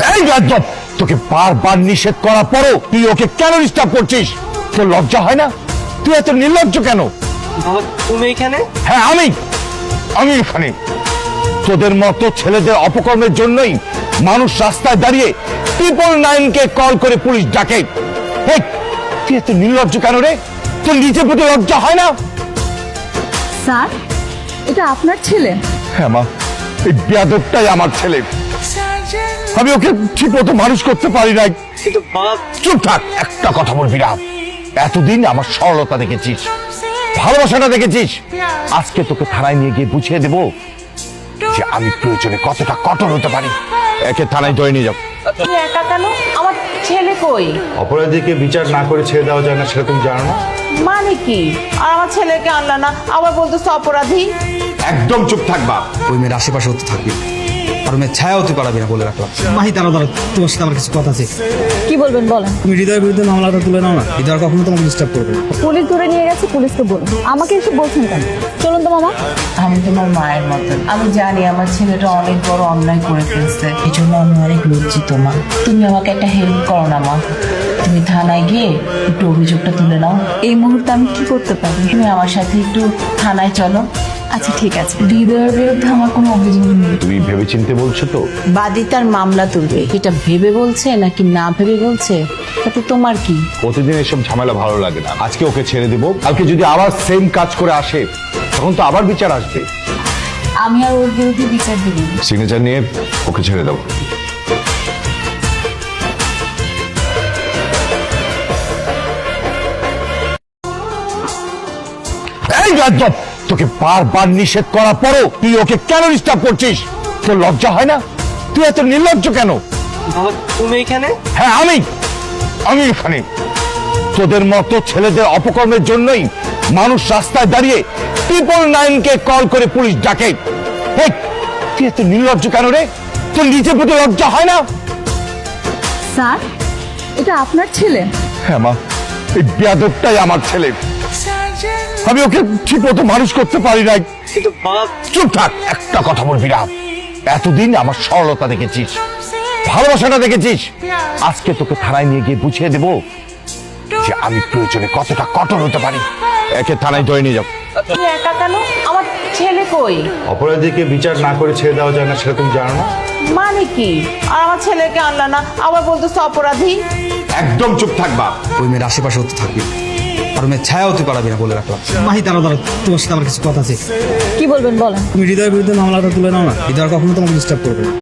এই গাজব, তোকে বারবার নিষেধ করার পরও তুই ওকে কেন ডিস্টার্ব করছিস? তোর লজ্জা হয় না? তুই এত নির্লজ্জ কেন? বাবা তুমি এখানে? হ্যাঁ আমি এখানে। তোদের মতো ছেলেদের অপকর্মের জন্যই মানুষ রাস্তায় দাঁড়িয়ে 999-কে কল করে পুলিশ ডাকে। এই, তুই এত নির্লজ্জ কেন রে? তোর নিজের প্রতি লজ্জা হয় না? স্যার, এটা আপনার ছেলে? হ্যাঁ মা, এই বেয়াদবটাই আমার ছেলে। আমি ওকে ঠিক মতো মানুষ করতে পারি নাই। কিন্তু বাবা চুপ থাক, একটা কথা বলবি না। এতদিন আমার সরলতা দেখেছিস, ভালোবাসাটা দেখেছিস। আজকে তোকে থানায় নিয়ে গিয়ে বুঝিয়ে দেবো যে আমি প্রয়োজনে কতটা কঠোর হতে পারি। একে থানায় ধরে নিয়ে যাও। তুমি একা কেন? আমার ছেলে কই? অপরাধীকে বিচার না করে ছেড়ে দেওয়া যায় না, সেটা তুমি জানো না? মানে কি? আর আমার ছেলেকে আনলা না, আবার বলতেছো অপরাধী? একদম চুপ থাকবা। ওই মেয়ের আশেপাশে হতে থাকবি, আর মেয়ের ছায়া হতে পারবি না বলে রাখলাম। মাহি দাঁড়াও, তোমার সাথে আমার কিছু কথা আছে। কি বলবেন বলেন। তুমি হৃদয়ের বিরুদ্ধে মামলাটা তুলে নাও না, হৃদয় কখনো তোমাকে ডিস্টার্ব করবে না। পুলিশ ধরে নিয়ে গেছে, পুলিশকে বলুন। আমাকে এসে বলছেন কেন? চলুন তো মামা। আমি তোমার মায়ের মতন, আমি জানি আমার ছেলেটা অনেক বড় অন্যায় করে ফেলছে, এই জন্য আমি অনেক লজ্জিত মা। তুমি আমাকে একটা হেল্প করো না মা, তুমি থানায় গিয়ে একটু অভিযোগটা তুলে নাও। এই মুহূর্তে আমি কি করতে পারি? তুমি আমার সাথে একটু থানায় চলো। আচ্ছা ঠিক আছে। হৃদয়ের বিরুদ্ধে আমার কোনো অভিযোগ নেই। তুমি ভেবেচিন্তে বলছো তো? বাদী তার মামলা তুলবে, এটা ভেবে বলছে নাকি না ভেবে বলছে তাতে তোমার কি? প্রতিদিন এসব ঝামেলা ভালো লাগে না। আজকে ওকে ছেড়ে দেবো, কালকে যদি আবার সেম কাজ করে আসে তখন তো আবার বিচার আসবে। আমি আর ওর বিরুদ্ধে বিচার দিব না। সিগনেচার নিয়ে ওকে ছেড়ে দেবো। এই গাজব, তোকে বারবার নিষেধ করার পরও তুই ওকে কেন ডিস্টার্ব করছিস? তোর লজ্জা হয় না? তুই এত নির্লজ্জ কেন? বাবা তুমি এখানে? হ্যাঁ আমি এখানে। তোদের মতো ছেলেদের অপকর্মের জন্যই মানুষ রাস্তায় দাঁড়িয়ে 999-কে কল করে পুলিশ ডাকে। এই, তুই এত নির্লজ্জ কেন রে? তোর নিজের প্রতি লজ্জা হয় না? স্যার, এটা আপনার ছেলে? হ্যাঁ মা, এই বেয়াদবটাই আমার ছেলে। আমি ওকে ঠিক মতো মানুষ করতে পারি নাই। কিন্তু বাবা চুপ থাক, একটা কথা বলবি না। এতদিন আমার সরলতা দেখেছিস, ভালোবাসাটা দেখেছিস। আজকে তোকে থানায় নিয়ে গিয়ে বুঝিয়ে দেবো যে আমি প্রয়োজনে কতটা কঠোর হতে পারি। একে থানায় ধরে নিয়ে যাও। তুমি একা কেন? আমার ছেলে কই? অপরাধীকে বিচার না করে ছেড়ে দেওয়া যায় না, সেটা তুমি জানো না? মানে কি? আর আমার ছেলেকে আনলা না, আবার বলতেছো অপরাধী? একদম চুপ থাকবা। ওই মেয়ের আশেপাশে হতে থাকবি, আর মেয়ের ছায়া হতে পারবি না বলে রাখলাম। মাহি দাঁড়াও, তোমার সাথে আমার কিছু কথা আছে। কি বলবেন বলেন। তুমি হৃদয়ের বিরুদ্ধে মামলাটা তুলে নাও না, হৃদয় কখনো তোমাকে ডিস্টার্ব করবে না।